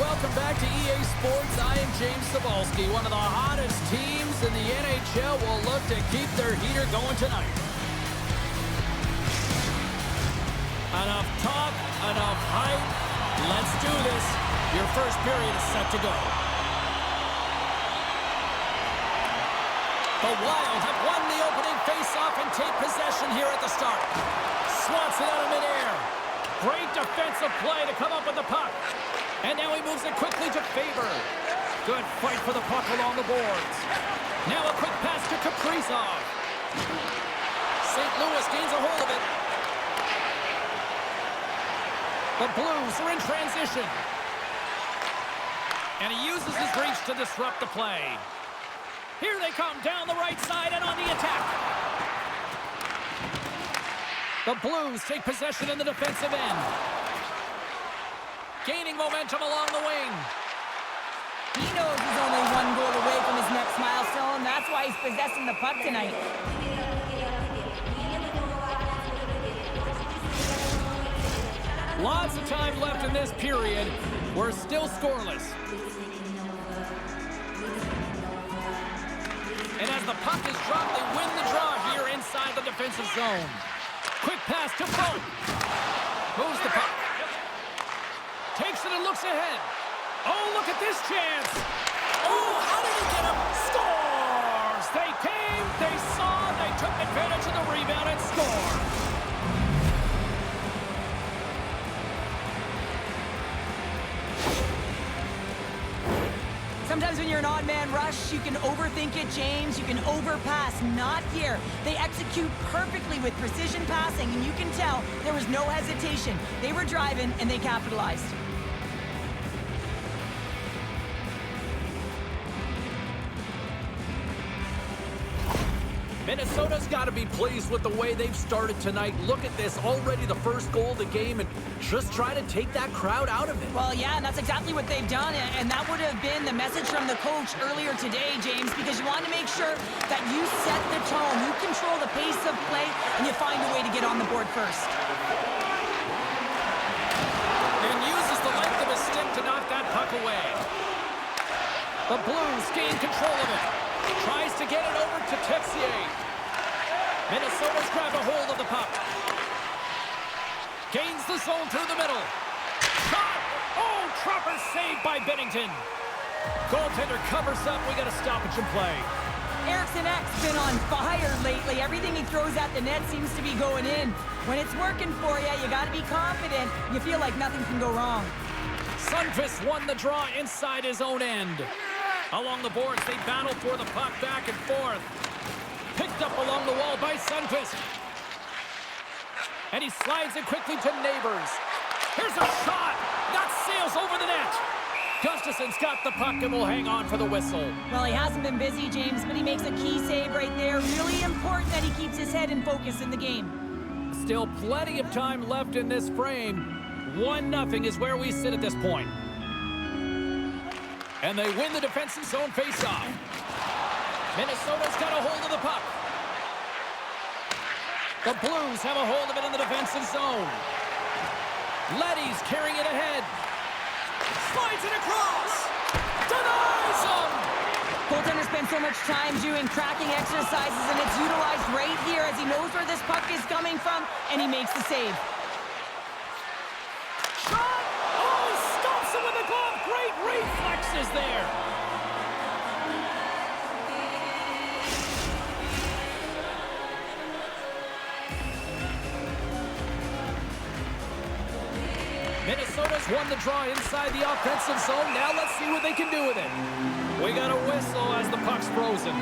welcome back to EA Sports. I am James Cebulski. One of the hottest teams in the NHL will look to keep their heater going tonight. Enough talk, enough hype. Let's do this. Your first period is set to go. The Wild have won the opening faceoff and take possession here at the start. Swats it out of midair. Great defensive play to come up with the puck. And now he moves it quickly to Faber. Good fight for the puck along the boards. Now a quick pass to Kaprizov. St. Louis gains a hold of it. The Blues are in transition. And he uses his reach to disrupt the play. Here they come down the right side and on the attack. The Blues take possession in the defensive end. Gaining momentum along the wing. He knows he's only one goal away from his next milestone. That's why he's possessing the puck tonight. Lots of time left in this period. We're still scoreless. And as the puck is dropped, they win the draw here inside the defensive zone. Quick pass to Boat. Moves the puck. Takes it and looks ahead. Oh, look at this chance. Oh, how did he get him? Scores! They came, they saw, they took advantage of the rebound and scored. Sometimes when you're an odd man rush, you can overthink it, James. You can overpass. Not here. They execute perfectly with precision passing, and you can tell there was no hesitation. They were driving, and they capitalized. Minnesota's got to be pleased with the way they've started tonight. Look at this, already the first goal of the game, and just try to take that crowd out of it. Well, yeah, and that's exactly what they've done, and that would have been the message from the coach earlier today, James, because you want to make sure that you set the tone, you control the pace of play, and you find a way to get on the board first. And uses the length of his stick to knock that puck away. The Blues gain control of it. Tries to get it over to Texier. Minnesota's grabbed a hold of the puck. Gains the zone through the middle. Shot! Oh, Tropper saved by Bennington. Goaltender covers up. We got a stoppage in play. Eriksson Ek's been on fire lately. Everything he throws at the net seems to be going in. When it's working for you, you got to be confident. You feel like nothing can go wrong. Sundqvist won the draw inside his own end. Along the boards, they battle for the puck back and forth. Picked up along the wall by Sundqvist. And he slides it quickly to Neighbors. Here's a shot! That sails over the net. Gustafson's got the puck and will hang on for the whistle. Well, he hasn't been busy, James, but he makes a key save right there. Really important that he keeps his head in focus in the game. Still plenty of time left in this frame. 1-0 is where we sit at this point. And they win the defensive zone faceoff. Minnesota's got a hold of the puck. The Blues have a hold of it in the defensive zone. Leddy's carrying it ahead. Slides it across. Denies him. Goaltender spends so much time doing tracking exercises, and it's utilized right here as he knows where this puck is coming from, and he makes the save. Shot! Oh, he stops him with the glove. Great reflexes there. Minnesota's won the draw inside the offensive zone. Now let's see what they can do with it. We got a whistle as the puck's frozen.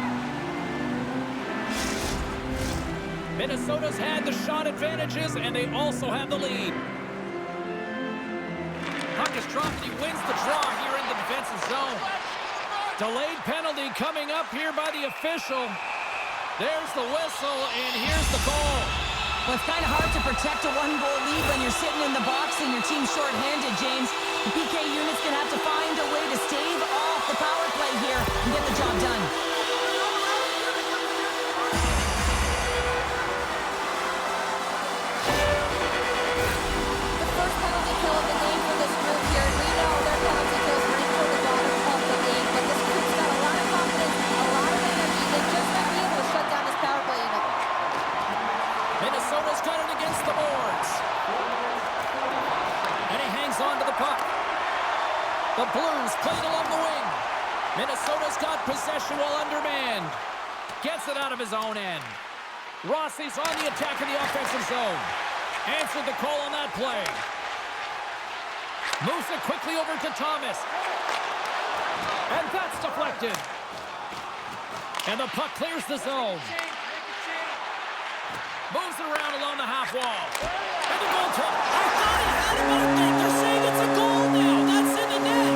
Minnesota's had the shot advantages, and they also have the lead. Puck is dropped, and he wins the draw here in the defensive zone. Delayed penalty coming up here by the official. There's the whistle, and here's the goal. Well, it's kind of hard to protect a one-goal lead when you're sitting in the box and your team's short-handed, James. The PK unit's going to have to find a way to stave off the power play here and get the job done. The first penalty kill of the game for this group here. We know their penalty kills The Blues played along the wing. Minnesota's got possession while undermanned. Gets it out of his own end. Rossi's on the attack in the offensive zone. Answered the call on that play. Moves it quickly over to Thomas. And that's deflected. And the puck clears the zone. Moves it around along the half wall. And the goal tip. I thought he had it, but I think they're saying it's a goal now. That's in the net.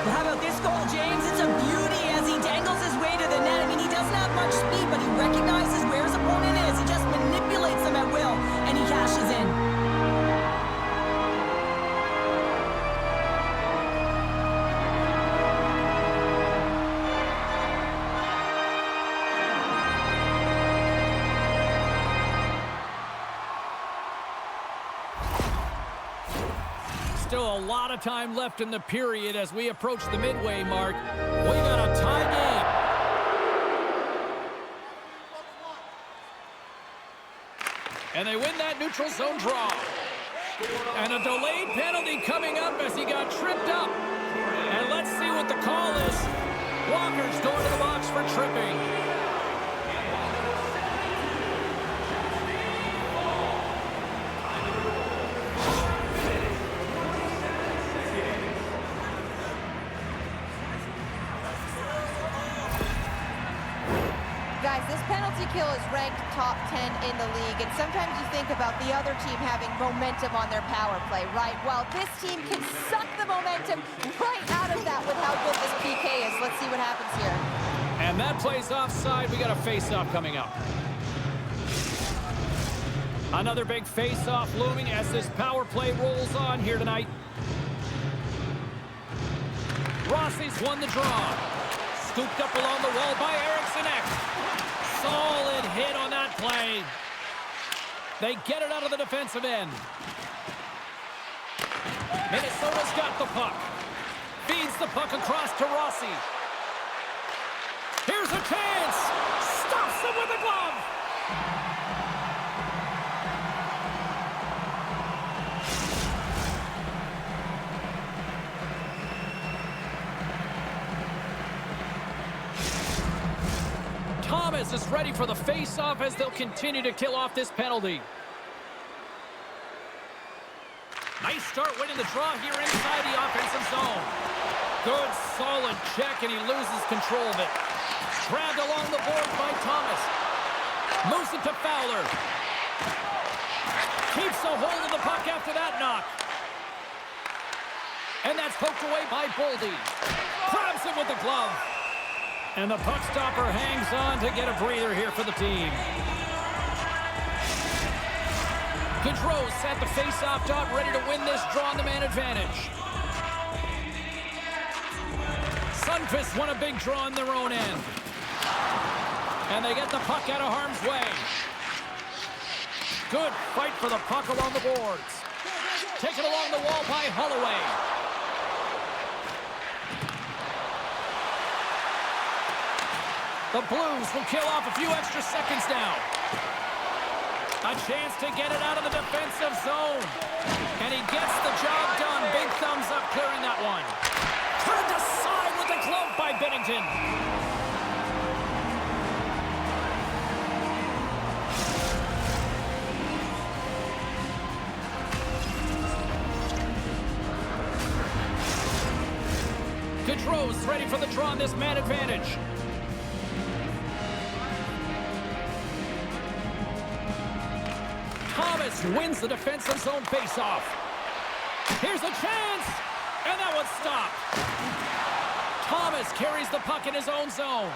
Well, how about this goal, James? It's a beauty as he dangles his way to the net. I mean, he doesn't have much speed, but he recognizes where his opponent is. He just manipulates them at will, and he cashes in. Still a lot of time left in the period as we approach the midway mark. We got a tie game. And they win that neutral zone draw. And a delayed penalty coming up as he got tripped up. And let's see what the call is. Walker's going to the box for tripping. Guys, this penalty kill is ranked top 10 in the league, and sometimes you think about the other team having momentum on their power play, right? Well, this team can suck the momentum right out of that with how good this PK is. Let's see what happens here. And that play's offside. We got a face-off coming up. Another big face-off looming as this power play rolls on here tonight. Rossi's won the draw. Scooped up along the wall by Eriksson Ek. Solid hit on that play. They get it out of the defensive end. Minnesota's got the puck. Feeds the puck across to Rossi. Here's a chance. Stops him with a glove. Thomas is ready for the face-off as they'll continue to kill off this penalty. Nice start winning the draw here inside the offensive zone. Good, solid check, and he loses control of it. Grabbed along the board by Thomas. Moves it to Fowler. Keeps a hold of the puck after that knock. And that's poked away by Boldy. Grabs him with the glove. And the puck stopper hangs on to get a breather here for the team. Gaudreau's at the face-off dot, ready to win this draw on the man advantage. Sundqvist won a big draw on their own end. And they get the puck out of harm's way. Good fight for the puck along the boards. Taken along the wall by Holloway. The Blues will kill off a few extra seconds now. A chance to get it out of the defensive zone. And he gets the job done. Big thumbs up clearing that one. Turned aside with the glove by Binnington. Gaudreau's ready for the draw on this man advantage. Thomas wins the defensive zone faceoff. Here's a chance, and that one's stopped. Thomas carries the puck in his own zone.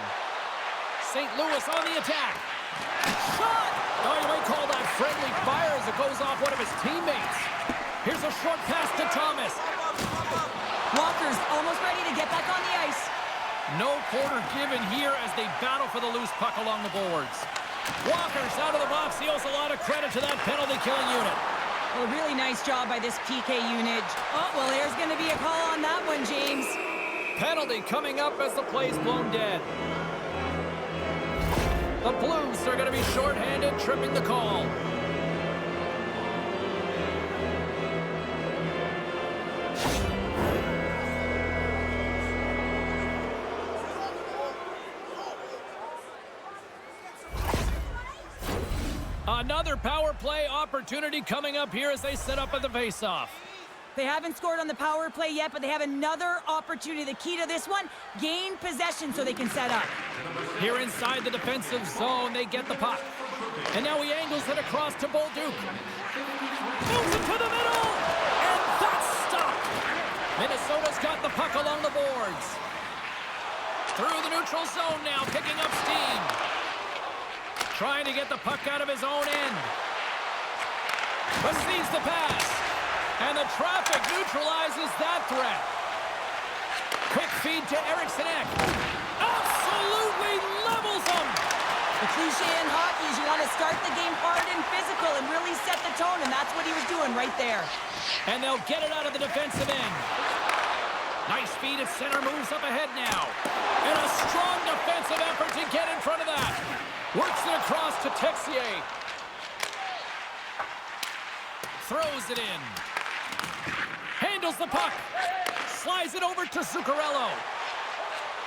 St. Louis on the attack. Shot! Oh, you might call that friendly fire as it goes off one of his teammates. Here's a short pass to Thomas. Walker's almost ready to get back on the ice. No quarter given here as they battle for the loose puck along the boards. Walker's out of the box. He owes a lot of credit to that penalty-killing unit. Well, a really nice job by this PK unit. Oh, well, there's going to be a call on that one, James. Penalty coming up as the play's blown dead. The Blues Leafs are going to be shorthanded, tripping the call. Another power play opportunity coming up here as they set up at the faceoff. They haven't scored on the power play yet, but they have another opportunity. The key to this one, gain possession so they can set up. Here inside the defensive zone, they get the puck. And now he angles it across to Bolduc. Moves it to the middle, and that's stopped. Minnesota's got the puck along the boards. Through the neutral zone now, picking up steam. Trying to get the puck out of his own end. Receives the pass. And the traffic neutralizes that threat. Quick feed to Eriksson Ek. Absolutely levels him. The cliche in hockey is you want to start the game hard and physical and really set the tone, and that's what he was doing right there. And they'll get it out of the defensive end. Nice feed at center, moves up ahead now. And a strong defensive effort to get in front of that. Works it across to Texier. Throws it in. Handles the puck. Slides it over to Zuccarello.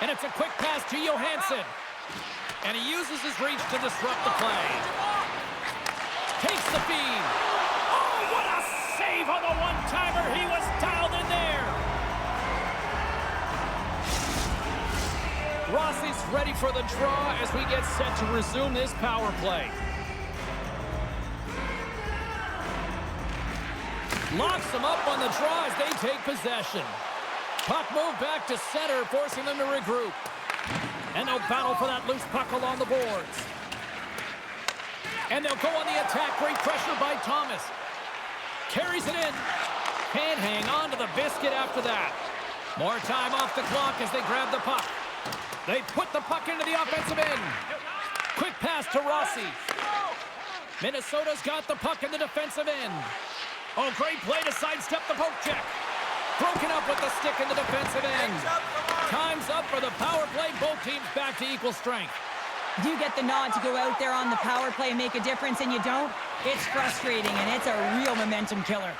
And it's a quick pass to Johansson. And he uses his reach to disrupt the play. Takes the feed. Oh, what a save on the one-timer. He was dialed in there. Rossi's ready for the draw as we get set to resume this power play. Locks them up on the draw as they take possession. Puck moved back to center, forcing them to regroup. And they'll battle for that loose puck along the boards. And they'll go on the attack. Great pressure by Thomas. Carries it in. Can't hang on to the biscuit after that. More time off the clock as they grab the puck. They put the puck into the offensive end. Quick pass to Rossi. Minnesota's got the puck in the defensive end. Oh, great play to sidestep the poke check. Broken up with the stick in the defensive end. Time's up for the power play. Both teams back to equal strength. You get the nod to go out there on the power play and make a difference, and you don't. It's frustrating, and it's a real momentum killer.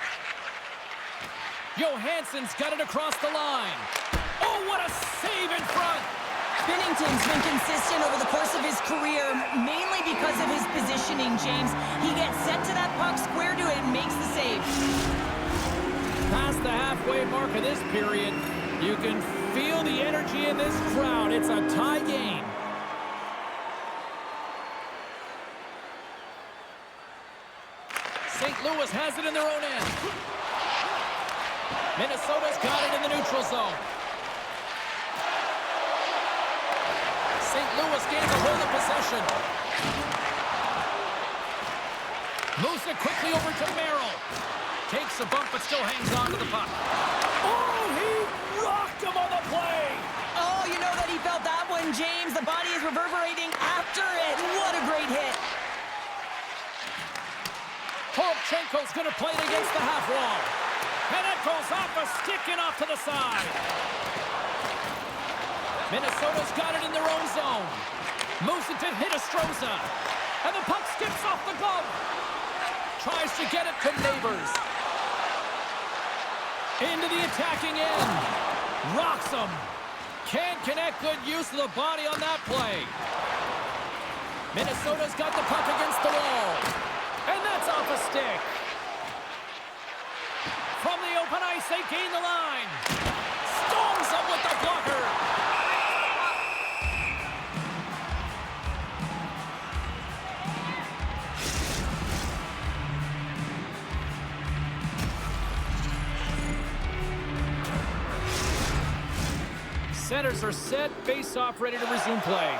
Johansson's got it across the line. Oh, what a save in front. Binnington's been consistent over the course of his career, mainly because of his positioning, James. He gets set to that puck, square to it, and makes the save. Past the halfway mark of this period, you can feel the energy in this crowd. It's a tie game. St. Louis has it in their own end. Minnesota's got it in the neutral zone. St. Louis gains a hold of possession. Moves it quickly over to Merrill. Takes a bump, but still hangs on to the puck. Oh, he rocked him on the play. Oh, you know that he felt that one, James. The body is reverberating after it. What a great hit. Poroshenko's going to play it against the half wall. And it goes off a stick and off to the side. Minnesota's got it in their own zone. Moves it to Hinostroza. And the puck skips off the glove. Tries to get it to Neighbors. Into the attacking end. Rocks him. Can't connect. Good use of the body on that play. Minnesota's got the puck against the wall. And that's off a stick. From the open ice, they gain the line. Storms up with the blocker. Centers are set, face-off ready to resume play.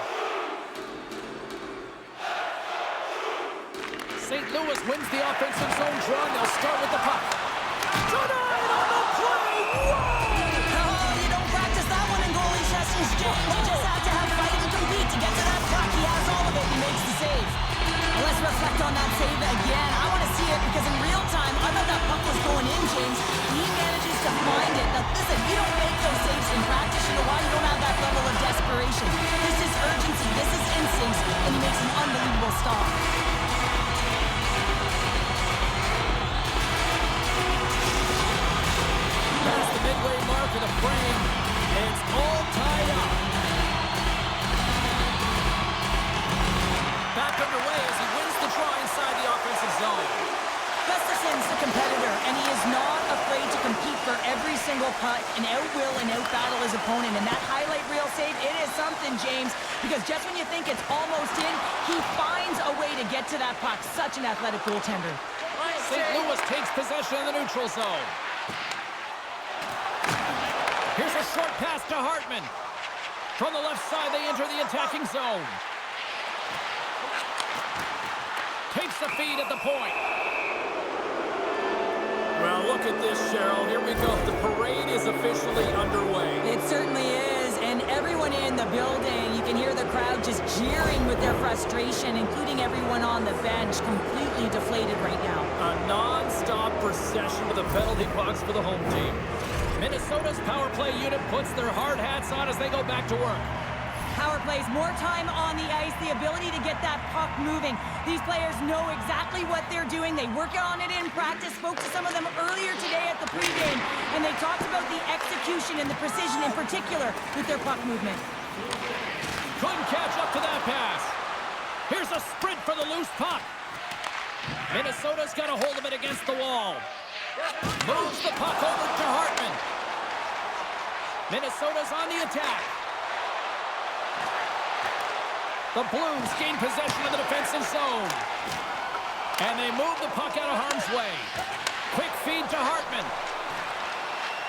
St. Louis wins the offensive zone draw, and they'll start with the puck. Denied on the play! Whoa! Oh, you don't practice that one in goalie sessions, James. You just have to have fight and compete to get to that puck. He has all of it and makes the save. Well, let's reflect on that save again. I want to see it because in real time, I thought that puck was going in, James. He manages to find it. Now, listen, you don't make those saves in practice. You know why? You don't have that level of desperation. This is urgency. This is instincts. And he makes an unbelievable off. Past the midway mark of the frame, and it's all tied up. Back underway as he wins the draw inside the offensive zone. Gustafson's the competitor, and he is not afraid to compete for every single putt and outwill and outbattle his opponent. And that highlight reel save, it is something, James, because just when you think it's almost in, he finds a way to get to that puck. Such an athletic goaltender. St. Louis takes possession of the neutral zone. Here's a short pass to Hartman. From the left side, they enter the attacking zone. Takes the feed at the point. Well, look at this, Cheryl. Here we go. The parade is officially underway. It certainly is, and everyone in the building, you can hear the crowd just jeering with their frustration, including everyone on the bench, completely deflated right now. A non-stop procession to the penalty box for the home team. Minnesota's power play unit puts their hard hats on as they go back to work. Power plays, more time on the ice, the ability to get that puck moving. These players know exactly what they're doing. They work on it in practice. Spoke to some of them earlier today at the pregame, and they talked about the execution and the precision in particular with their puck movement. Couldn't catch up to that pass. Here's a sprint for the loose puck. Minnesota's got a hold of it against the wall. Moves the puck over to Hartman. Minnesota's on the attack. The Blues gain possession of the defensive zone. And they move the puck out of harm's way. Quick feed to Hartman.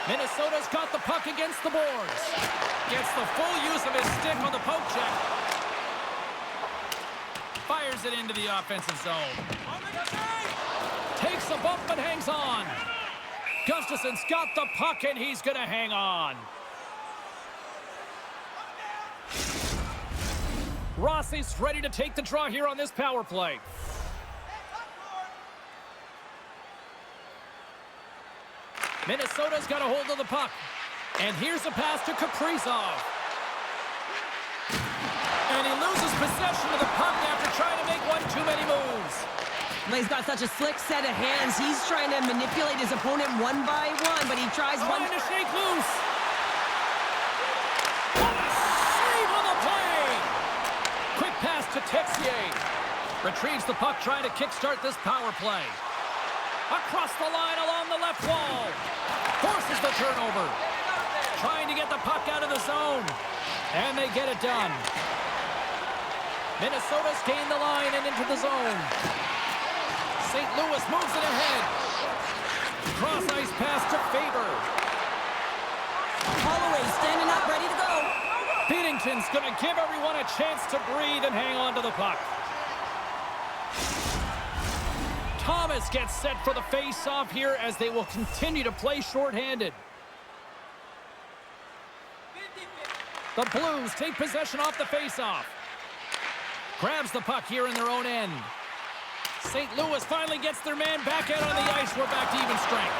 Minnesota's got the puck against the boards. Gets the full use of his stick on the poke check. Fires it into the offensive zone. Takes a bump and hangs on. Gustafson's got the puck and he's going to hang on. Rossi's ready to take the draw here on this power play. Minnesota's got a hold of the puck. And here's a pass to Kaprizov. And he loses possession of the puck after trying to make one too many moves. He's got such a slick set of hands. He's trying to manipulate his opponent one by one, but he tries one. Trying to shake loose. What a save on the play! Quick pass to Texier. Retrieves the puck, trying to kickstart this power play. Across the line along the left wall. Forces the turnover. Trying to get the puck out of the zone. And they get it done. Minnesota's gained the line and into the zone. St. Louis moves it ahead. Cross-ice pass to Faber. Holloway standing up, ready to go. Binnington's going to give everyone a chance to breathe and hang on to the puck. Thomas gets set for the face-off here as they will continue to play shorthanded. The Blues take possession off the face-off. Grabs the puck here in their own end. St. Louis finally gets their man back out on the ice. We're back to even strength.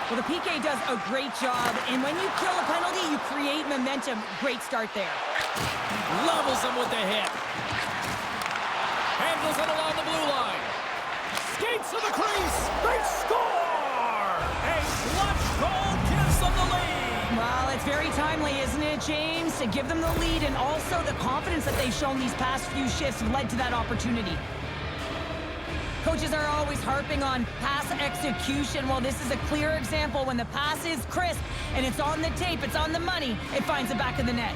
Well, the PK does a great job, and when you kill a penalty, you create momentum. Great start there. Levels him with the hit. Handles it along the blue line. Skates to the crease. They score! A clutch goal gives them the lead. Well, it's very timely, isn't it, James? To give them the lead, and also the confidence that they've shown these past few shifts led to that opportunity. Coaches are always harping on pass execution. Well, this is a clear example. When the pass is crisp and it's on the tape, it's on the money, it finds the back of the net.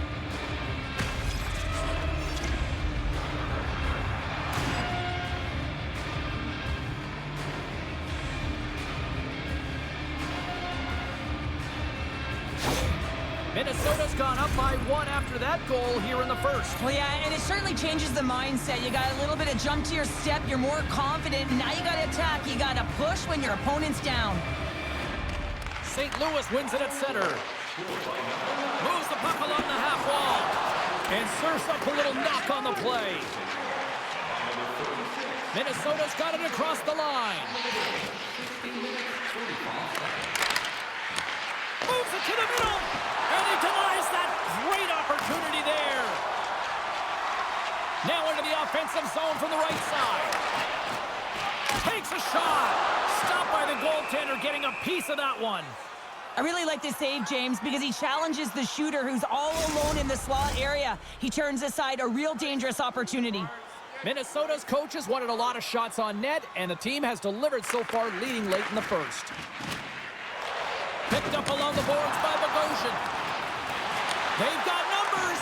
Minnesota's gone up by one after that goal here in the first. Well, yeah, and it certainly changes the mindset. You got a little bit of jump to your step. You're more confident. Now you got to attack. You got to push when your opponent's down. St. Louis wins it at center. Moves the puck along the half wall. And serves up a little knock on the play. Minnesota's got it across the line. Moves it to the middle. And he denies that great opportunity there. Now into the offensive zone from the right side. Takes a shot. Stopped by the goaltender, getting a piece of that one. I really like this save, James, because he challenges the shooter who's all alone in the slot area. He turns aside a real dangerous opportunity. Minnesota's coaches wanted a lot of shots on net, and the team has delivered so far, leading late in the first. Picked up along the boards by Bogosian. They've got numbers.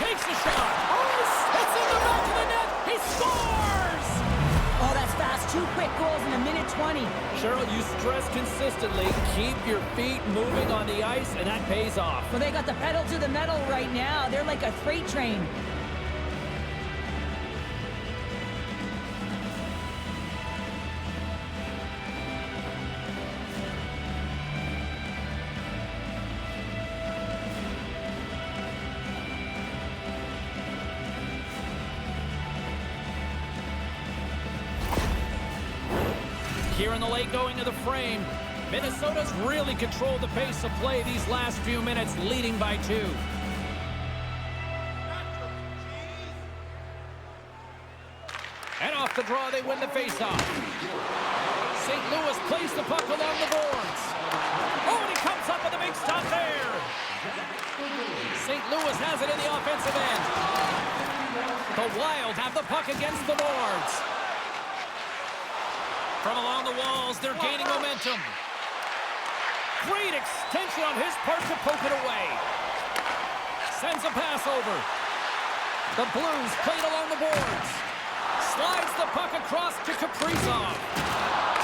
Takes a shot. Oh, it's in the back of the net. He scores! Oh, that's fast. 2 quick goals in a minute 20. Cheryl, you stress consistently, keep your feet moving on the ice, and that pays off. Well, they got the pedal to the metal right now. They're like a freight train. Here in the late going to the frame. Minnesota's really controlled the pace of play these last few minutes, leading by 2. And off the draw, they win the faceoff. St. Louis plays the puck along the boards. Oh, and he comes up with a big stop there. St. Louis has it in the offensive end. The Wild have the puck against the boards. From along the walls, they're gaining momentum. Great extension on his part to poke it away. Sends a pass over. The Blues played along the boards. Slides the puck across to Kaprizov.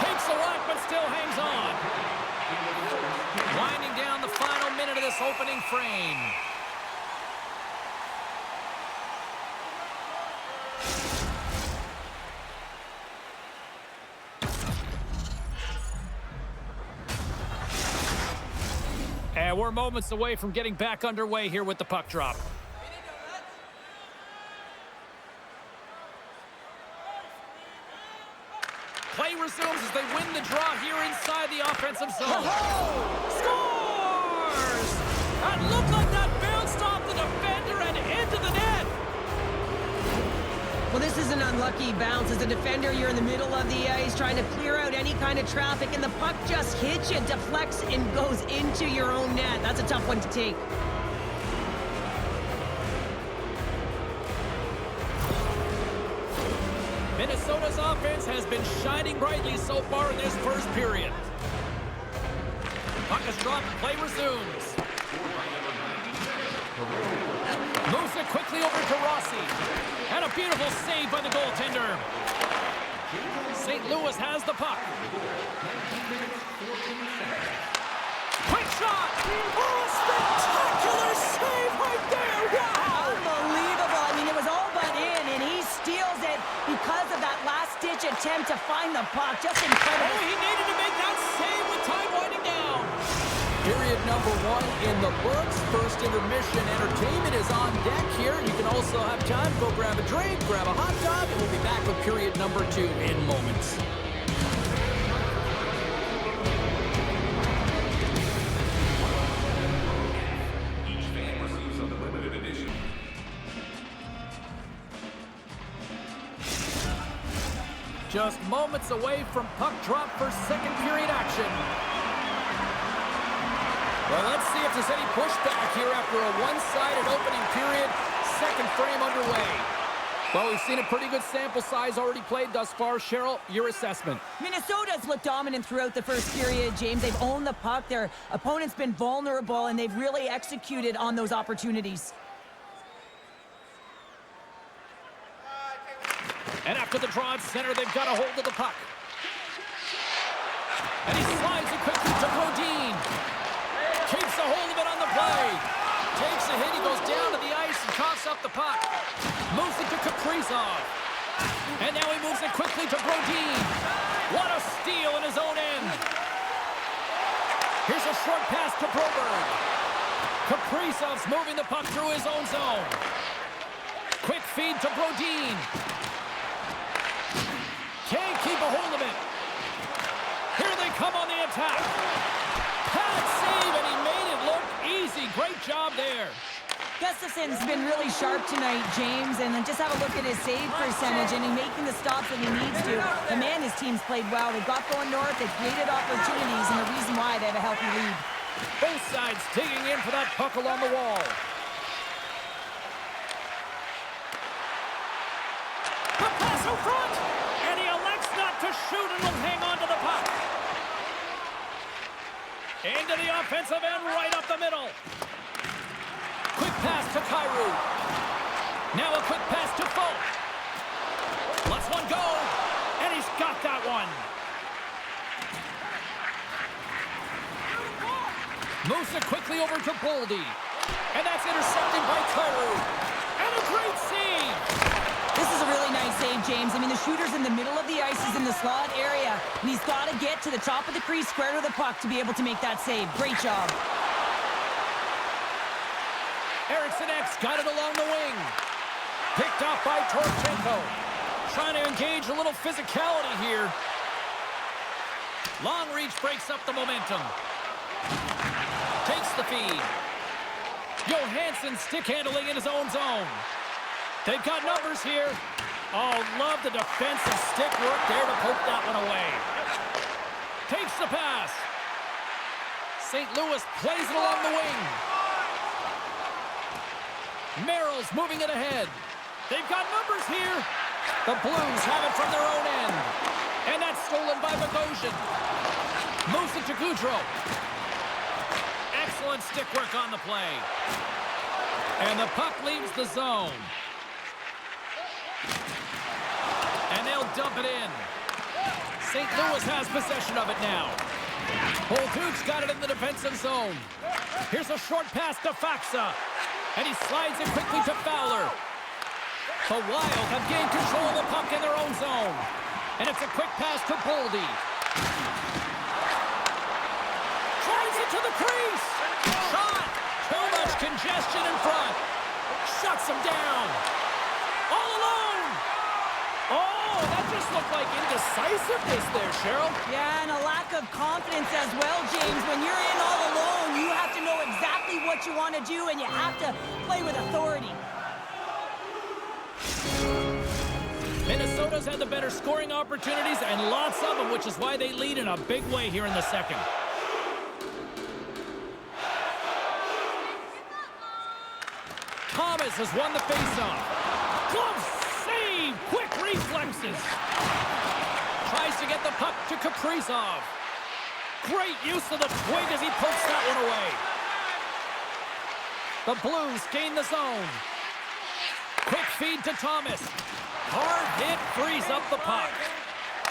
Takes a whack, but still hangs on. Winding down the final minute of this opening frame. And we're moments away from getting back underway here with the puck drop. Play resumes as they win the draw here inside the offensive zone. Scores! That looked like that bounced off the defender and into the net. Well, this is an unlucky bounce. As a defender, you're in the middle of the ice trying to clear out any kind of traffic, and the puck just hits you, deflects, and goes into your own net. That's a tough one to take. Minnesota's offense has been shining brightly so far in this first period. Puck is dropped, play resumes. Moves it quickly over to Rossi. And a beautiful save by the goaltender. St. Louis has the puck. Quick shot! Oh, spectacular save right there! Wow! Unbelievable. I mean, it was all but in, and he steals it because of that last-ditch attempt to find the puck. Just incredible. Oh, he needed to make that save with time winding down. Period number 1 in the books. First intermission entertainment is on deck here. You can also have time to go grab a drink, grab a hot dog, and we'll be back with period number 2 in moments. Each fan receives a limited edition. Just moments away from puck drop for second period action. Well, let's see if there's any pushback here after a one-sided opening period. Second frame underway. Well, we've seen a pretty good sample size already played thus far. Cheryl, your assessment. Minnesota's looked dominant throughout the first period, James. They've owned the puck. Their opponent's been vulnerable, and they've really executed on those opportunities. And after the draw at center, they've got a hold of the puck. And he slides it quickly to Brodin. Keeps a hold of it on the play. Takes a hit, he goes down to the ice and coughs up the puck. Moves it to Kaprizov. And now he moves it quickly to Brodin. What a steal in his own end. Here's a short pass to Broberg. Kaprizov's moving the puck through his own zone. Quick feed to Brodin. Can't keep a hold of it. Here they come on the attack. Pad save, and he made it look easy. Great job there. Gustafson's been really sharp tonight, James, and then just have a look at his save percentage and he's making the stops that he needs to. The man, his team's played well. They've got going north, they've created opportunities, and the reason why they have a healthy lead. Both sides digging in for that puck along the wall. The pass out front, and he elects not to shoot and will hang on to the puck. Into the offensive end, right up the middle. Quick pass to Kyrou. Now a quick pass to Folk. Lets one go, and he's got that one. Moves it quickly over to Boldy. And that's intercepted by Kyrou. And a great save. This is a really nice save, James. I mean, the shooter's in the middle of the ice, he's in the slot area, and he's got to get to the top of the crease, square to the puck, to be able to make that save. Great job. Eriksson X got it along the wing. Picked off by Torchenko. Trying to engage a little physicality here. Long reach breaks up the momentum. Takes the feed. Johansson stick handling in his own zone. They've got numbers here. Oh, love the defensive stick work there to poke that one away. Takes the pass. St. Louis plays it along the wing. Merrill's moving it ahead. They've got numbers here. The Blues have it from their own end. And that's stolen by Bogosian. Moves it to Goudreau. Excellent stick work on the play. And the puck leaves the zone. And they'll dump it in. St. Louis has possession of it now. Bolduc's got it in the defensive zone. Here's a short pass to Faksa. And he slides it quickly to Fowler. The Wild have gained control of the puck in their own zone. And it's a quick pass to Boldy. Drives it to the crease. Shot. Too much congestion in front. Shuts him down. All alone. Oh, that just looked like indecisiveness there, Cheryl. Yeah, and a lack of confidence as well, James. When you're in all alone, you have to know exactly what you want to do, and you have to play with authority. Minnesota's had the better scoring opportunities, and lots of them, which is why they lead in a big way here in the second. Thomas has won the faceoff. Glove save! Quick reflexes. Tries to get the puck to Kaprizov. Great use of the twig as he pokes that one away. The Blues gain the zone. Quick feed to Thomas. Hard hit frees up the puck.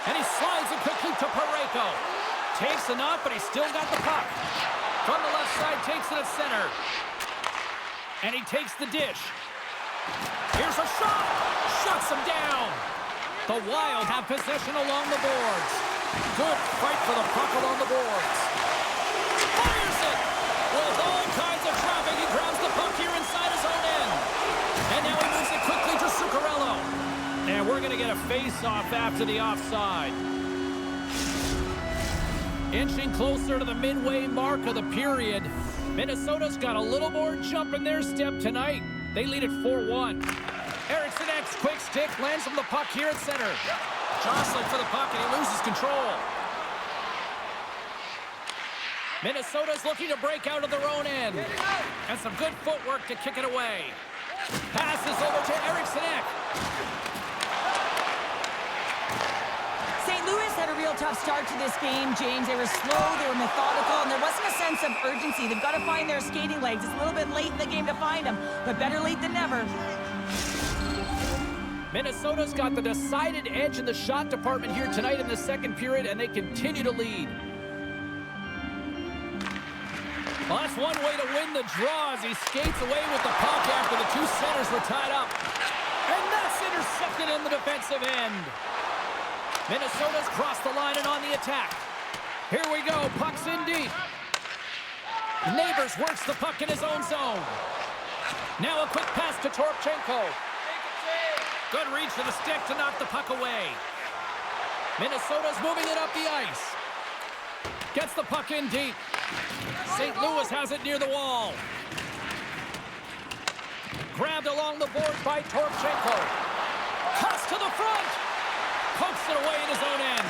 And he slides it quickly to Parayko. Takes enough, but he's still got the puck. From the left side, takes it at center. And he takes the dish. Here's a shot. Shuts him down. The Wild have possession along the boards. Good fight for the puck along the boards. Fires it. With all kinds of traffic, he grabs the puck here inside his own end. And now he moves it quickly to Zuccarello. And we're going to get a face-off after the offside. Inching closer to the midway mark of the period. Minnesota's got a little more jump in their step tonight. They lead at 4-1. Eriksson X, quick stick, lands from the puck here at center. Jostling for the puck, and he loses control. Minnesota's looking to break out of their own end. And some good footwork to kick it away. Passes over to Eriksson Ek. St. Louis had a real tough start to this game, James. They were slow, they were methodical, and there wasn't a sense of urgency. They've got to find their skating legs. It's a little bit late in the game to find them, but better late than never. Minnesota's got the decided edge in the shot department here tonight in the second period, and they continue to lead. Well, that's one way to win the draw as he skates away with the puck after the two centers were tied up. And that's intercepted in the defensive end. Minnesota's crossed the line and on the attack. Here we go, puck's in deep. Neighbors works the puck in his own zone. Now a quick pass to Torchenko. Good reach to the stick to knock the puck away. Minnesota's moving it up the ice. Gets the puck in deep. St. Louis has it near the wall. Grabbed along the boards by Torchenko. Cuts to the front. Pokes it away in his own end.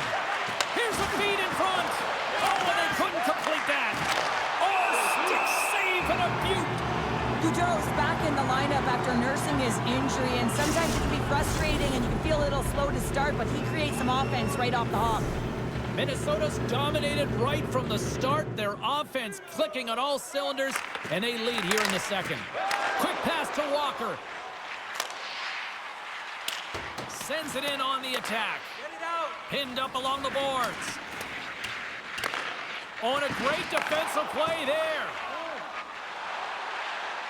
Here's a feed in front. Oh, and they couldn't complete that. Oh, stick save and a beaut. Goudreau's back in the lineup after nursing his injury, and sometimes it can be frustrating and you can feel a little slow to start, but he creates some offense right off the hop. Minnesota's dominated right from the start. Their offense clicking on all cylinders, and they lead here in the second. Quick pass to Walker. Sends it in on the attack. Pinned up along the boards. Oh, and a great defensive play there.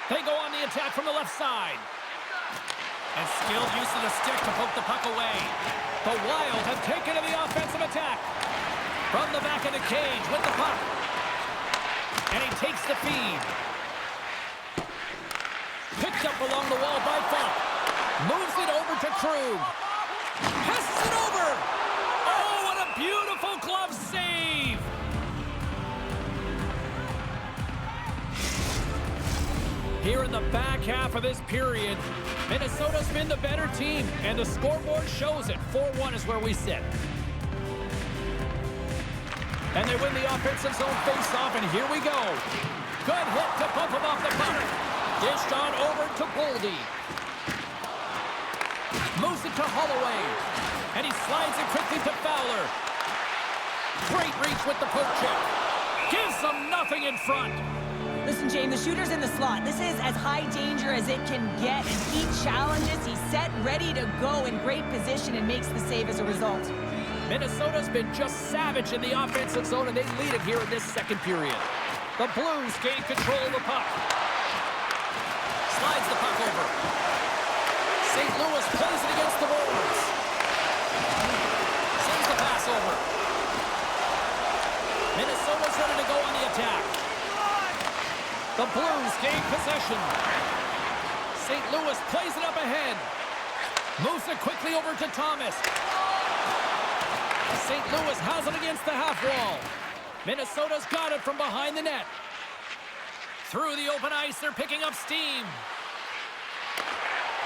They go on the attack from the left side. And skilled use of the stick to poke the puck away. The Wild have taken to the offensive attack. From the back of the cage with the puck. And he takes the feed. Picked up along the wall by Funk. Moves it over to Krug. Passes it over. Oh, what a beautiful glove save. Here in the back half of this period, Minnesota's been the better team, and the scoreboard shows it. 4-1 is where we sit. And they win the offensive zone face-off, and here we go. Good hit to bump him off the puck. Dished on over to Boldy. Moves it to Holloway. And he slides it quickly to Fowler. Great reach with the poke check. Gives them nothing in front. Listen, James, the shooter's in the slot. This is as high danger as it can get, and he challenges. He's set, ready to go, in great position, and makes the save as a result. Minnesota's been just savage in the offensive zone, and they lead it here in this second period. The Blues gain control of the puck. Slides the puck over. St. Louis plays it against the boards. Sends the pass over. Minnesota's ready to go on the attack. The Blues gain possession. St. Louis plays it up ahead. Moves it quickly over to Thomas. St. Louis has it against the half wall. Minnesota's got it from behind the net. Through the open ice, they're picking up steam.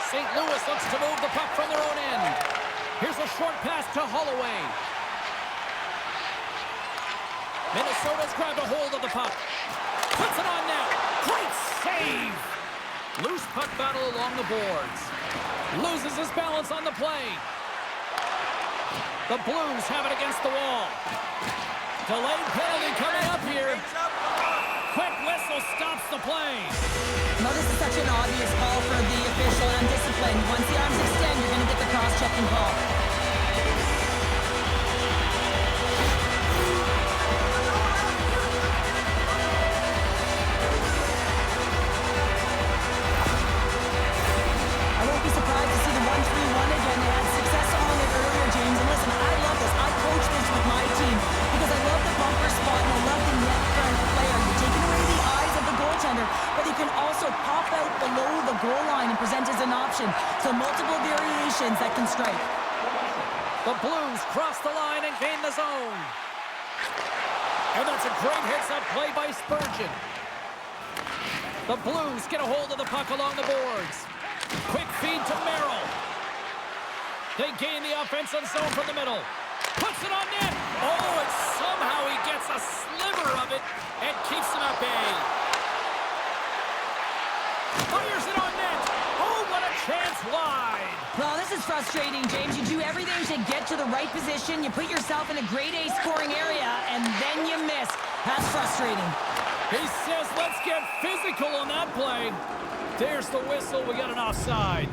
St. Louis looks to move the puck from their own end. Here's a short pass to Holloway. Minnesota's grabbed a hold of the puck. Puts it on net. Great save. Loose puck battle along the boards. Loses his balance on the play. The Blues have it against the wall. Delayed penalty coming up here. Quick whistle stops the play. Now, this is such an obvious call for the official, undisciplined. Once the arms extend, you're going to get the cross-checking call. I won't be surprised to see the 1-3-1 again. They had success on it earlier, James. And listen, I love this. I coach this with my team because I love the bumper spot and I love the net front player. You're taking away the eyes of the goaltender, but you can also pop out below the goal line and present as an option. So multiple variations that can strike. The Blues cross the line and gain the zone. And that's a great hits-up play by Spurgeon. The Blues get a hold of the puck along the boards. Quick feed to Merrill. They gain the offensive zone from the middle. Puts it on net. Oh, and somehow he gets a sliver of it and keeps him at bay. Fires it on net. Oh, what a chance wide. Well, this is frustrating, James. You do everything to get to the right position. You put yourself in a grade A scoring area, and then you miss. That's frustrating. He says, let's get physical on that play. There's the whistle. We got an offside.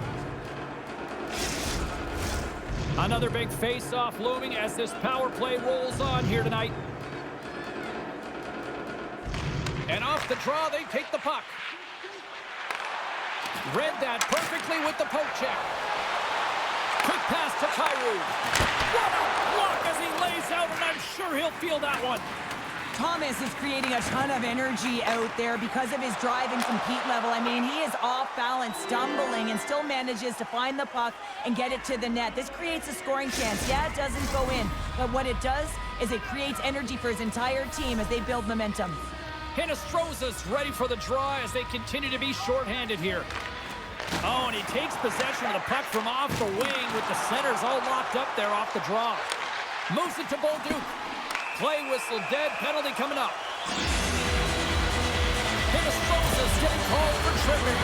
Another big face-off looming as this power play rolls on here tonight. And off the draw, they take the puck. Read that perfectly with the poke check. Quick pass to Kyrou. What a block as he lays out, and I'm sure he'll feel that one. Thomas is creating a ton of energy out there because of his drive and compete level. I mean, he is off balance, stumbling, and still manages to find the puck and get it to the net. This creates a scoring chance. Yeah, it doesn't go in, but what it does is it creates energy for his entire team as they build momentum. Hinostroza's ready for the draw as they continue to be shorthanded here. Oh, and he takes possession of the puck from off the wing with the centers all locked up there off the draw. Moves it to Bolduc. Play whistle dead, penalty coming up. Minnesota's getting called for tripping.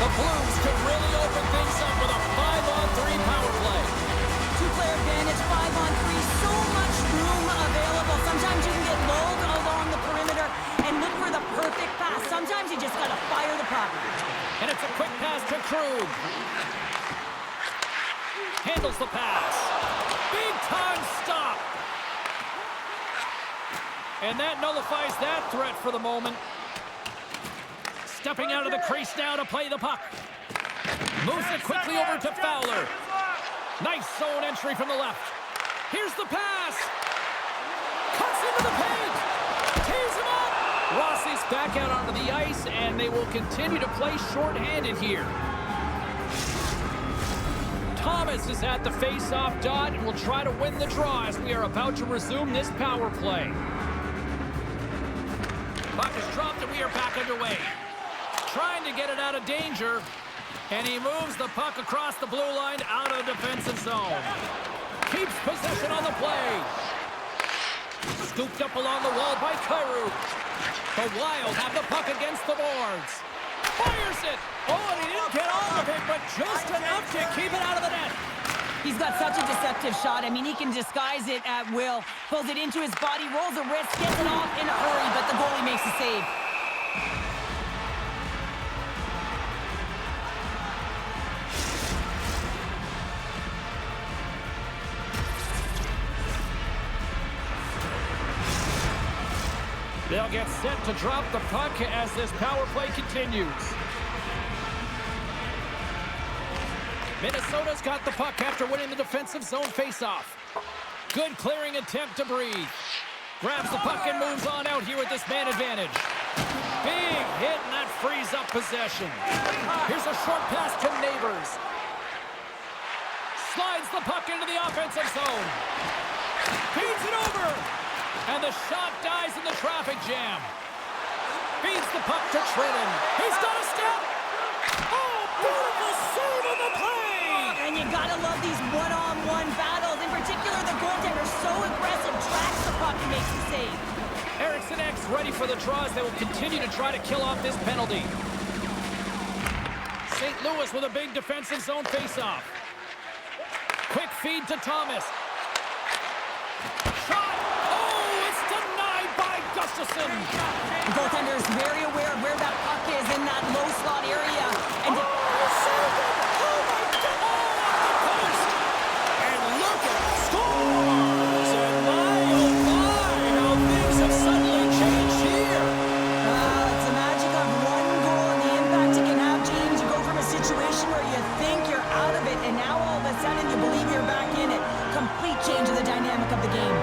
The Blues could really open things up with a 5-on-3 power play. Two-player advantage, 5-on-3, so much room available. Sometimes you can get lulled along the perimeter and look for the perfect pass. Sometimes you just got to fire the puck. And it's a quick pass to Krug. Handles the pass. Big time stop. And that nullifies that threat for the moment. Stepping out of the crease now to play the puck. Moves it quickly over to Fowler. Nice zone entry from the left. Here's the pass. Cuts into the paint. Tees him up. Rossi's back out onto the ice, and they will continue to play shorthanded here. Thomas is at the face-off dot and will try to win the draw as we are about to resume this power play. Puck is dropped, and we are back underway. Trying to get it out of danger, and he moves the puck across the blue line out of defensive zone. Keeps possession on the play. Scooped up along the wall by Kyrou. The Wild have the puck against the boards. Fires it! Oh, and he didn't get all of it, but just enough to keep it out of the net. He's got such a deceptive shot. I mean, he can disguise it at will. Pulls it into his body, rolls the wrist, gets it off in a hurry, but the goalie makes the save. They'll get set to drop the puck as this power play continues. Minnesota's got the puck after winning the defensive zone faceoff. Good clearing attempt to breathe. Grabs the puck and moves on out here with this man advantage. Big hit, and that frees up possession. Here's a short pass to Neighbors. Slides the puck into the offensive zone. Feeds it over. And the shot dies in the traffic jam. Feeds the puck to Trenton. He's got a step. Oh, beautiful save on the play. And you gotta love these one-on-one battles. In particular, the goaltender so aggressive, tracks the puck and makes the save. Eriksson X ready for the draw as they will continue to try to kill off this penalty. St. Louis with a big defensive zone faceoff. Quick feed to Thomas. Shot. Oh, it's denied by Gustafsson. The goaltender is very aware of where that puck is in that low slot area. And saved it. Oh, my God. Oh, off the post. And look at the scores. And my, how things have suddenly changed here. It's the magic of one goal and the impact it can have, James. You go from a situation where you think you're out of it, and now all of a sudden you believe you're back in it. Complete change of the dynamic of the game.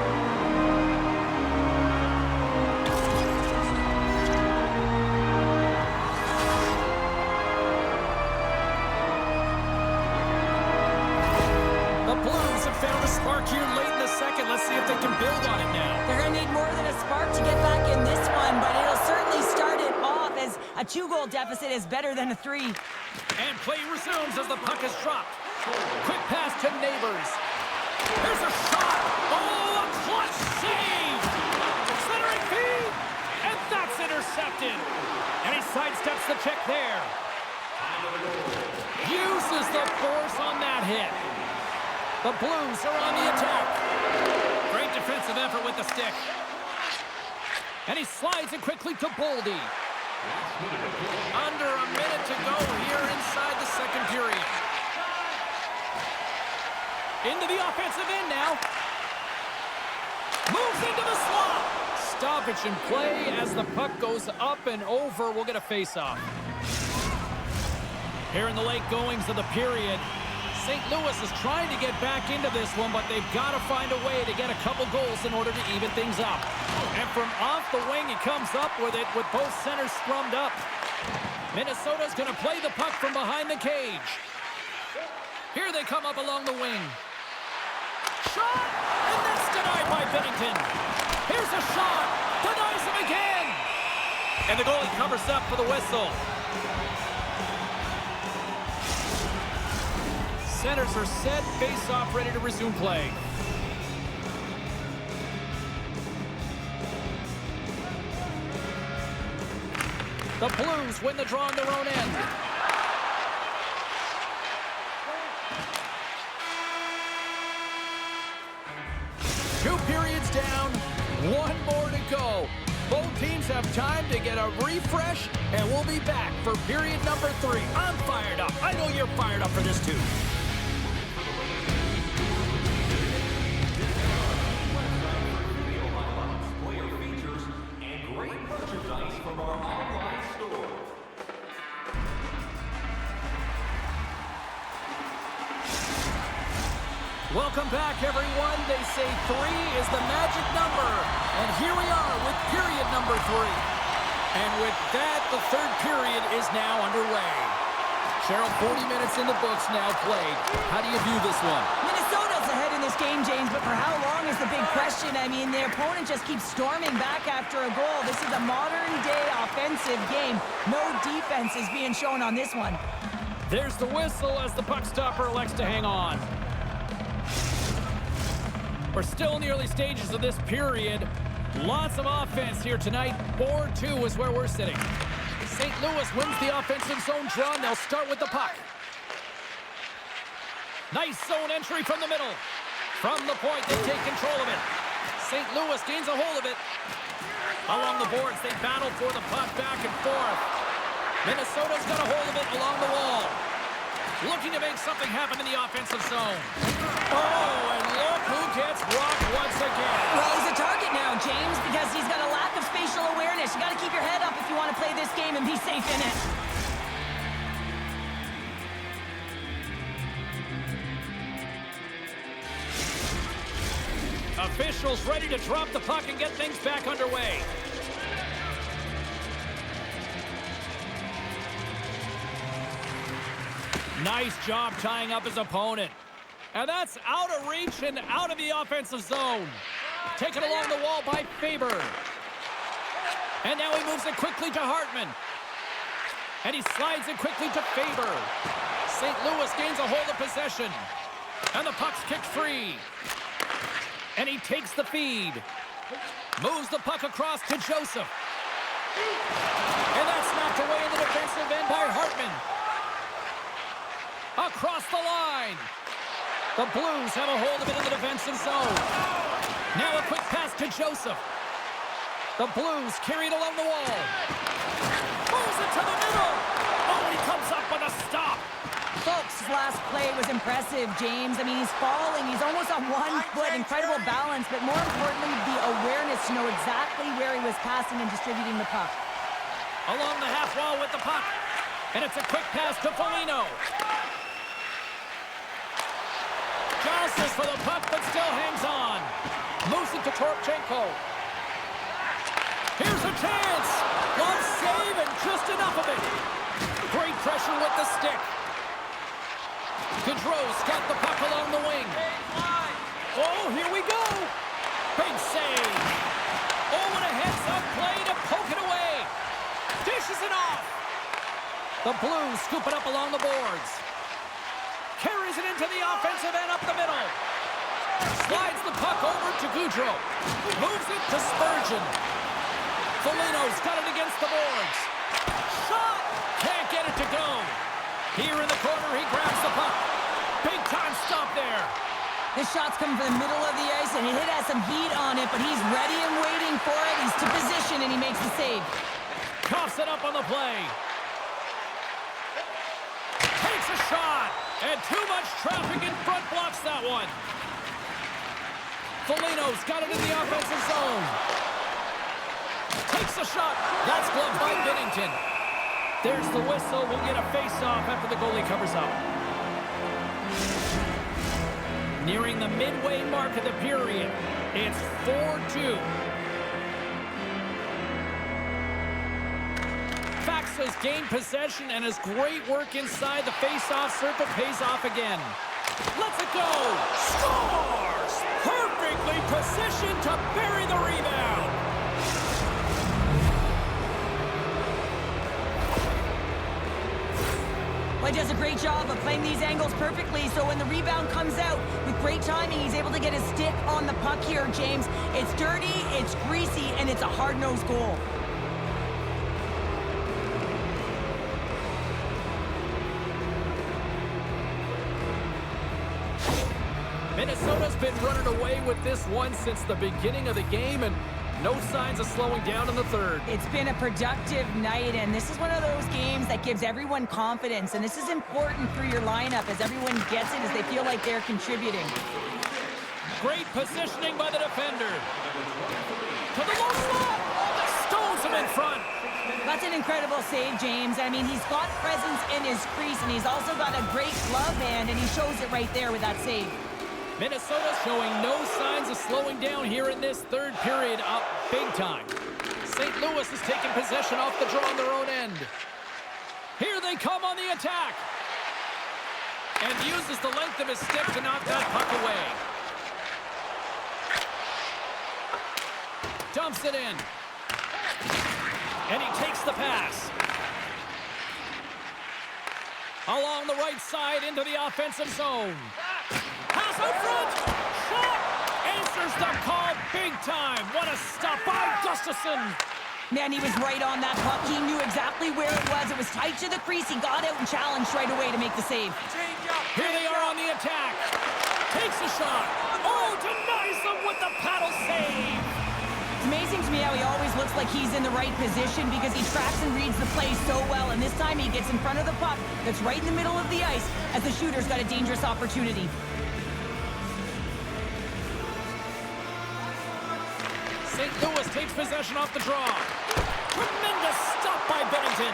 The Blues have found a spark here late in the second. Let's see if they can build on it now. They're going to need more than a spark to get back in this one, but it'll certainly start it off as a 2-goal deficit is better than a 3. And play resumes as the puck is dropped. Quick pass to Neighbors. Here's a shot. Oh, a clutch save. Centering feed. And that's intercepted. And he sidesteps the check there. Uses the force on that hit. The Blues are on the attack. Great defensive effort with the stick. And he slides it quickly to Boldy. Under a minute to go here inside the second period. Into the offensive end now. Moves into the slot. Stoppage in play as the puck goes up and over. We'll get a face-off. Here in the late goings of the period, St. Louis is trying to get back into this one, but they've got to find a way to get a couple goals in order to even things up. And from off the wing, he comes up with it with both centers scrummed up. Minnesota's going to play the puck from behind the cage. Here they come up along the wing. Shot! And that's denied by Bennington. Here's a shot. Denies him again. And the goalie covers up for the whistle. Centers are set. Face-off ready to resume play. The Blues win the draw on their own end. Two periods down, one more to go. Both teams have time to get a refresh, and we'll be back for period number 3. I'm fired up. I know you're fired up for this too. Player features and great merchandise from our online store. Welcome back, everyone. They say 3 is the magic number. And here we are with period number 3. And with that, the third period is now underway. Cheryl, 40 minutes in the books now played. How do you view this one? Minnesota's ahead in this game, James, but for how long is the big question? I mean, their opponent just keeps storming back after a goal. This is a modern-day offensive game. No defense is being shown on this one. There's the whistle as the puck stopper elects to hang on. We're still in the early stages of this period. Lots of offense here tonight. 4-2 is where we're sitting. St. Louis wins the offensive zone draw, and they'll start with the puck. Nice zone entry from the middle. From the point, they take control of it. St. Louis gains a hold of it. Along the boards, they battle for the puck back and forth. Minnesota's got a hold of it along the wall. Looking to make something happen in the offensive zone. Oh, and look who gets rocked once again. Well, he's a target now, James, because he's got a lack of spatial awareness. You got to keep your head up if you want to play this game and be safe in it. Officials ready to drop the puck and get things back underway. Nice job tying up his opponent. And that's out of reach and out of the offensive zone. Taken along the wall by Faber. And now he moves it quickly to Hartman. And he slides it quickly to Faber. St. Louis gains a hold of possession. And the puck's kicked free. And he takes the feed. Moves the puck across to Joseph. And that's knocked away in the defensive end by Hartman. Across the line. The Blues have a hold of it in the defensive zone. Now a quick pass to Joseph. The Blues carry it along the wall. Moves it to the middle. Oh, and he comes up with a stop. Folks, his last play was impressive, James. I mean, he's falling. He's almost on one foot. Incredible balance, but more importantly, the awareness to know exactly where he was passing and distributing the puck. Along the half wall with the puck. And it's a quick pass to Foligno. Jostles for the puck, but still hangs on. Moves it to Toropchenko. Here's a chance. One save and just enough of it. Great pressure with the stick. Gaudreau's got the puck along the wing. Oh, here we go. Big save. Oh, and a heads-up play to poke it away. Dishes it off. The Blues scoop it up along the boards. Carries it into the offensive end up the middle. Slides the puck over to Gaudreau. Moves it to Spurgeon. Foligno's got it against the boards. Shot! Can't get it to go. Here in the corner, he grabs the puck. Big time stop there. This shot's coming from the middle of the ice, and it has some heat on it, but he's ready and waiting for it. He's to position, and he makes the save. Coughs it up on the play. Takes a shot. And too much traffic in front blocks that one. Foligno's got it in the offensive zone. Takes a shot. That's gloved by Bennington. There's the whistle. We'll get a face-off after the goalie covers up. Nearing the midway mark of the period. It's 4-2. Faxa has gained possession, and his great work inside the face-off circle pays off again. Let's it go! Scores! Perfectly positioned to bury the rebound. Well, he does a great job of playing these angles perfectly, so when the rebound comes out, with great timing, he's able to get his stick on the puck here, James. It's dirty, it's greasy, and it's a hard-nosed goal. Minnesota's been running away with this one since the beginning of the game, and no signs of slowing down in the third. It's been a productive night, and this is one of those games that gives everyone confidence, and this is important for your lineup as everyone gets it, as they feel like they're contributing. Great positioning by the defender. To the low slot. Stones him in front. That's an incredible save, James. I mean, he's got presence in his crease, and he's also got a great glove hand, and he shows it right there with that save. Minnesota showing no signs of slowing down here in this third period, up big time. St. Louis is taking possession off the draw on their own end. Here they come on the attack. And uses the length of his stick to knock that puck away. Dumps it in. And he takes the pass. Along the right side into the offensive zone. Pass out front. Shot. Answers the call big time. What a stop by Gustafsson. Man, he was right on that puck. He knew exactly where it was. It was tight to the crease. He got out and challenged right away to make the save. Here they are on the attack. Takes a shot. Oh, denies them with the paddle save. It's amazing to me how he always looks like he's in the right position because he tracks and reads the play so well. And this time he gets in front of the puck that's right in the middle of the ice as the shooter's got a dangerous opportunity. St. Louis takes possession off the draw. Tremendous stop by Bennington.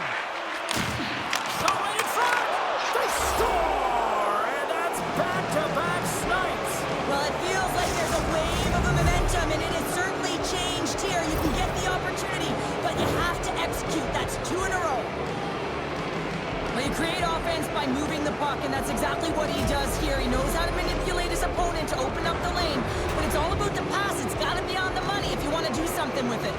Shot right in front. They score! And that's back-to-back snipes. Well, it feels like there's a wave of momentum, and it has certainly changed here. You can get the opportunity, but you have to execute. That's 2 in a row. Well, you create offense by moving the puck, and that's exactly what he does here. He knows how to manipulate his opponent to open up the lane, but it's all about the pass. It's got to be on the money if you want to do something with it.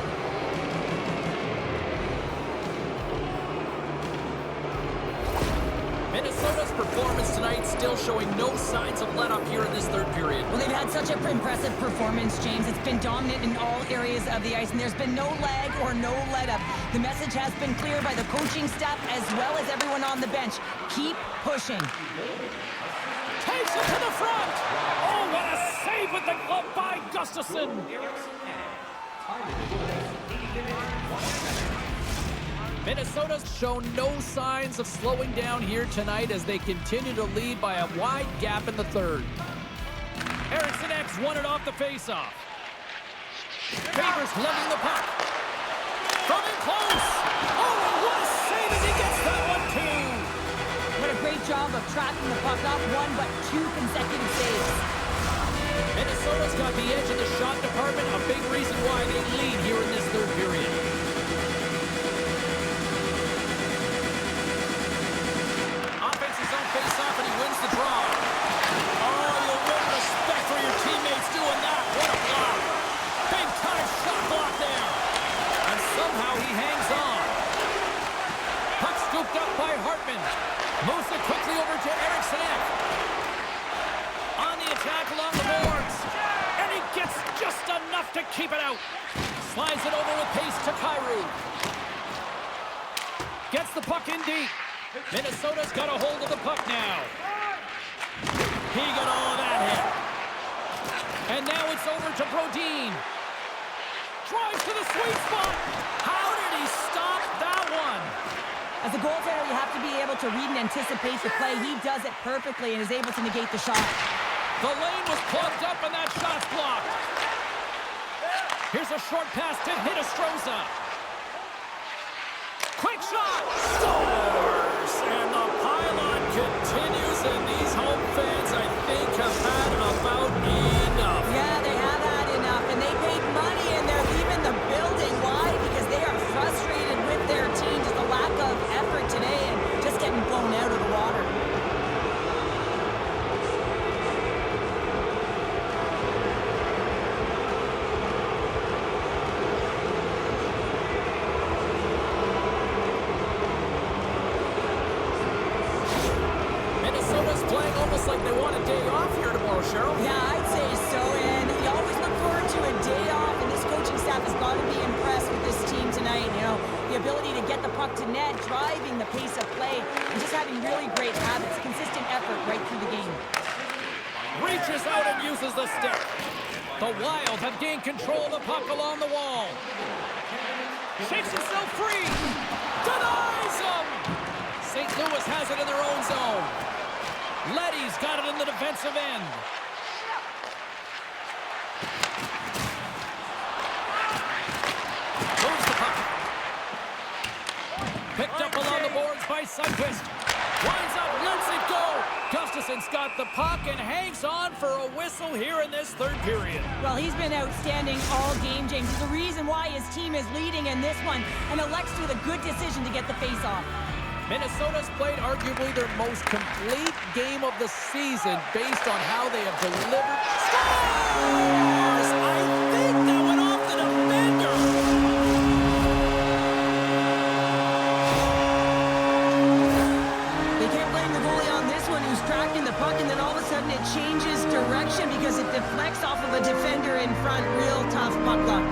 Minnesota's performance tonight still showing no signs of let-up here in this third period. Well, they've had such an impressive performance, James. It's been dominant in all areas of the ice, and there's been no lag or no let-up. The message has been clear by the coaching staff as well as everyone on the bench. Keep pushing. Takes it to the front. Oh, what a save with the glove by Gustafsson. Minnesota's shown no signs of slowing down here tonight as they continue to lead by a wide gap in the third. Eriksson X won it off the faceoff. Favors lugging the puck. From in close. Oh, and what a save as he gets that one too. What a great job of tracking the puck, not 1 but 2 consecutive saves. Minnesota's got the edge in the shot department, a big reason why they lead here in this third period. Face-off, and he wins the draw. Oh, you'll win respect for your teammates doing that. What a block. Big-time shot block there. And somehow he hangs on. Puck scooped up by Hartman. Moves it quickly over to Eriksson. On the attack along the boards. And he gets just enough to keep it out. Slides it over with pace to Kyrou. Gets the puck in deep. Minnesota's got a hold of the puck now. He got all of that hit. And now it's over to Brodin. Drives to the sweet spot. How did he stop that one? As a goaltender, you have to be able to read and anticipate the play. He does it perfectly and is able to negate the shot. The lane was plugged up and that shot's blocked. Here's a short pass to Hinostroza. Quick shot. Scores! And the pylon continues, and these home fans, I think, have had about enough. Yeah, they have had enough, and they paid money, and they're leaving the building. Why? Because they are frustrated with their team, just the lack of Cheryl? Yeah, I'd say so, and you always look forward to a day off, and this coaching staff has got to be impressed with this team tonight. You know, the ability to get the puck to net, driving the pace of play, and just having really great habits, consistent effort right through the game. Reaches out and uses the stick. The Wild have gained control of the puck along the wall. Shakes himself free. Denies him. St. Louis has it in their own zone. Leddy's got it in the defensive end. Moves the puck. Picked up along the boards by Sundqvist. Winds up, lets it go. Gustafson's got the puck and hangs on for a whistle here in this third period. Well, he's been outstanding all game, James. There's a reason why his team is leading in this one, and elects with a good decision to get the face-off. Minnesota's played arguably their most complete game of the season based on how they have delivered. Scores! I think that went off the defender. They can't blame the goalie on this one, who's tracking the puck, and then all of a sudden it changes direction because it deflects off of a defender in front. Real tough puck luck.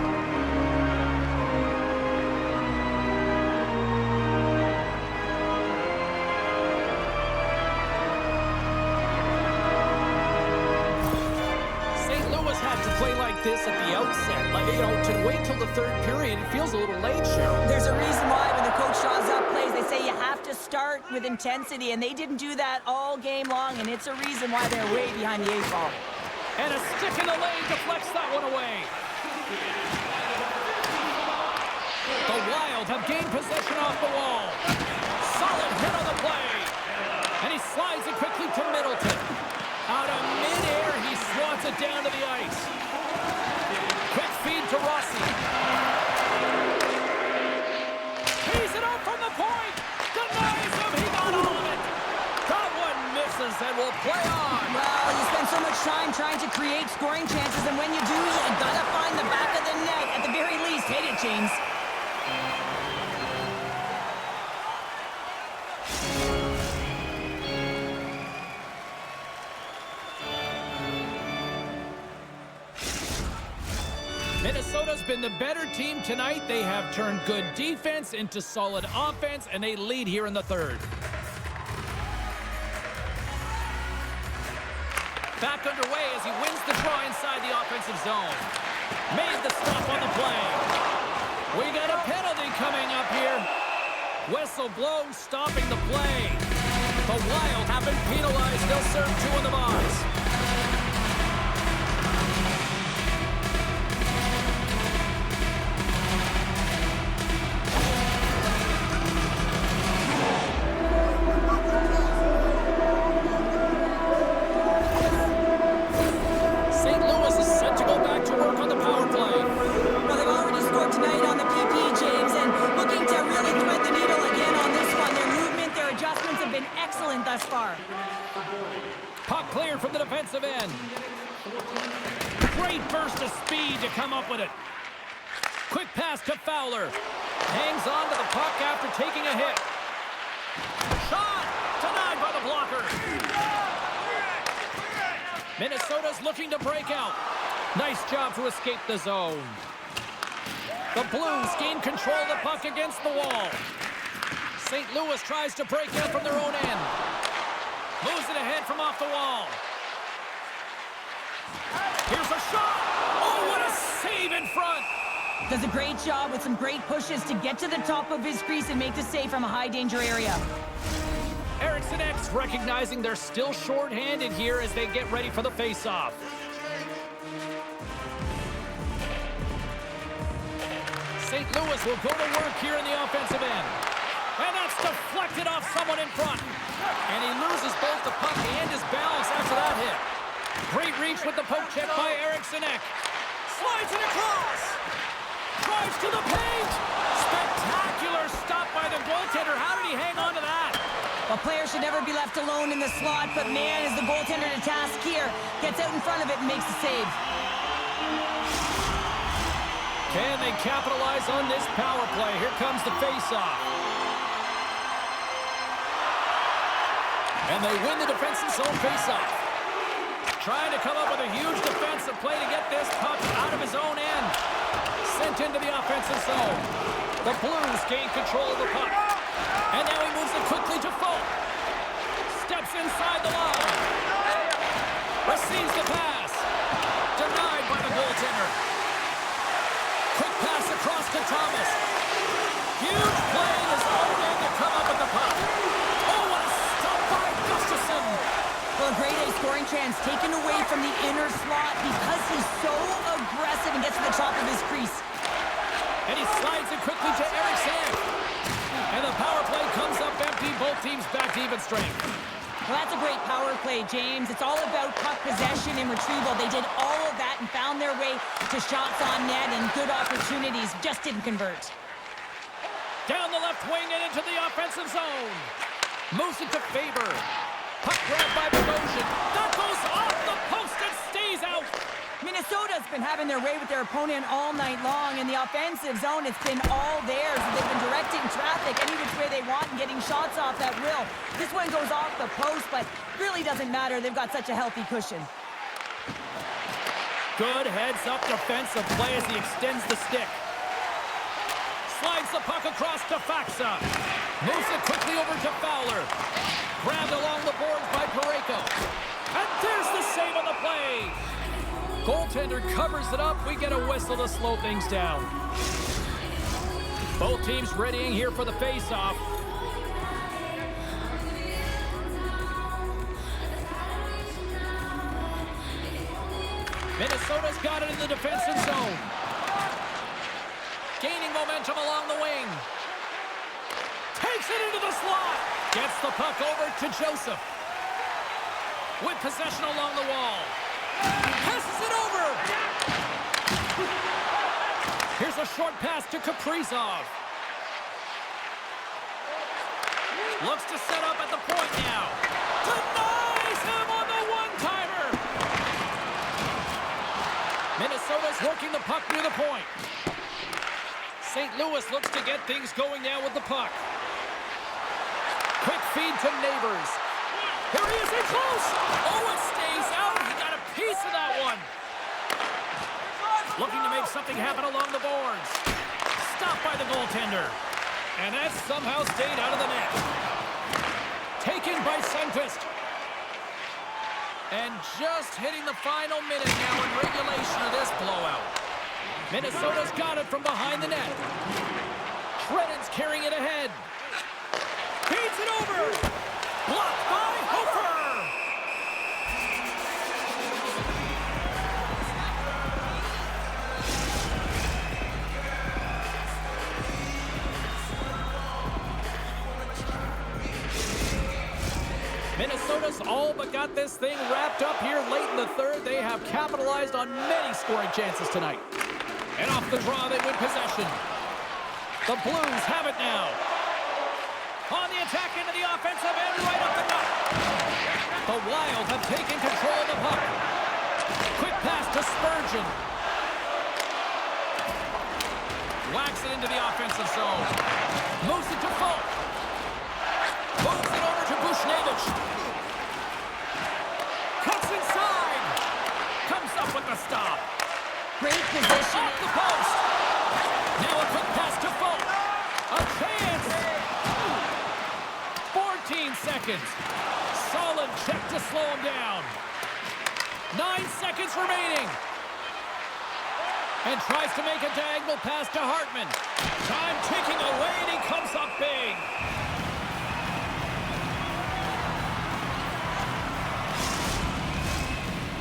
This at the outset, like, you know, to wait till the third period, it feels a little late, Cheryl. There's a reason why when the coach draws up plays, they say you have to start with intensity, and they didn't do that all game long, and it's a reason why they're way behind the 8 ball. And a stick in the lane deflects that one away. The Wild have gained possession off the wall. Solid hit on the play. And he slides it quickly to Middleton. Out of midair, he swats it down to the ice. Quick feed to Rossi. He's it up from the point. Denies him. He got all of it. That one misses and will play on. Well, you spend so much time trying to create scoring chances, and when you do, you gotta find the back of the net. At the very least, hit it, James. Minnesota's been the better team tonight. They have turned good defense into solid offense, and they lead here in the third. Back underway as he wins the draw inside the offensive zone. Made the stop on the play. We got a penalty coming up here. Whistle blows, stopping the play. The Wild have been penalized. They'll serve 2 in the box. Thus far. Puck cleared from the defensive end. Great burst of speed to come up with it. Quick pass to Fowler. Hangs on to the puck after taking a hit. Shot! Denied by the blocker. Minnesota's looking to break out. Nice job to escape the zone. The Blues gain control of the puck against the wall. St. Louis tries to break out from their own end. Moves it ahead from off the wall. Here's a shot. Oh, what a save in front. Does a great job with some great pushes to get to the top of his crease and make the save from a high-danger area. Eriksson X recognizing they're still short-handed here as they get ready for the face-off. St. Louis will go to work here in the offensive end. And that's deflected off someone in front. And he loses both the puck and his balance after that hit. Great reach with the poke check by Eriksson Ek. Slides it across. Drives to the paint. Spectacular stop by the goaltender. How did he hang on to that? A player should never be left alone in the slot, but man, is the goaltender to task here. Gets out in front of it and makes the save. Can they capitalize on this power play? Here comes the face-off. And they win the defensive zone face-off. Trying to come up with a huge defensive play to get this puck out of his own end. Sent into the offensive zone. The Blues gain control of the puck. And now he moves it quickly to Folk. Steps inside the line. Receives the pass. Denied by the goaltender. Quick pass across to Thomas. Huge play in his own end to come up with the puck. Oh, what a stop by Gustafsson. Well, a grade A scoring chance taken away from the inner slot because he's so aggressive and gets to the top of his crease. And he slides it quickly to Eriksson. And the power play comes up empty. Both teams back to even strength. Well, that's a great power play, James. It's all about puck possession and retrieval. They did all of that and found their way to shots on net and good opportunities. Just didn't convert. Down the left wing and into the offensive zone. Moves it to Faber. Puck grabbed by Bogosian. That goes off the post and stays out. Minnesota's been having their way with their opponent all night long. In the offensive zone, it's been all theirs. They've been directing traffic any which way they want and getting shots off at will. This one goes off the post, but really doesn't matter. They've got such a healthy cushion. Good heads-up defensive play as he extends the stick. Slides the puck across to Faxa. Moves it quickly over to Fowler. Grabbed along the boards by Parayko. And there's the save on the play. Goaltender covers it up. We get a whistle to slow things down. Both teams readying here for the face-off. Minnesota's got it in the defensive zone. Gaining momentum along the wing. Takes it into the slot. Gets the puck over to Joseph. With possession along the wall. Passes it over. Here's a short pass to Kaprizov. Looks to set up at the point now. Denies him on the one-timer. Minnesota's working the puck near the point. St. Louis looks to get things going now with the puck. Quick feed to Neighbors. Here he is in close. Oh, it stays out. He got a piece of that one. Looking to make something happen along the boards. Stopped by the goaltender. And that somehow stayed out of the net. Taken by Sundqvist. And just hitting the final minute now in regulation of this blowout. Minnesota's got it from behind the net. Trenin's carrying it ahead. Feeds it over. Blocked by Hofer. Minnesota's all but got this thing wrapped up here late in the third. They have capitalized on many scoring chances tonight. And off the draw, they win possession. The Blues have it now. On the attack into the offensive end, right up the gut. The Wild have taken control of the puck. Quick pass to Spurgeon. Whacks it into the offensive zone. Moves it to Folk. Moves it over to Bushnevich. Cuts inside. Comes up with the stop. Great position. Off the post. Now a quick pass to Folk. A chance. 14 seconds. Solid check to slow him down. 9 seconds remaining. And tries to make a diagonal pass to Hartman. Time ticking away, and he comes up big.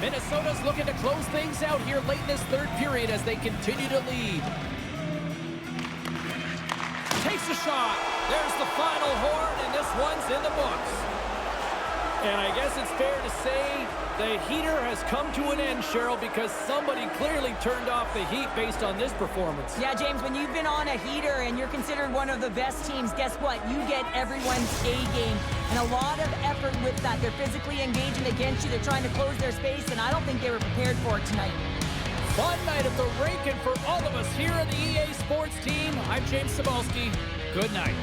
Minnesota's looking to close things out here late in this third period as they continue to lead. Takes a shot. There's the final horn, and this one's in the books. And I guess it's fair to say the heater has come to an end, Cheryl, because somebody clearly turned off the heat based on this performance. Yeah, James, when you've been on a heater and you're considered one of the best teams, guess what? You get everyone's A game. And a lot of effort with that. They're physically engaging against you. They're trying to close their space, and I don't think they were prepared for it tonight. Fun night at the rink, and for all of us here on the EA Sports team, I'm James Cybulski. Good night.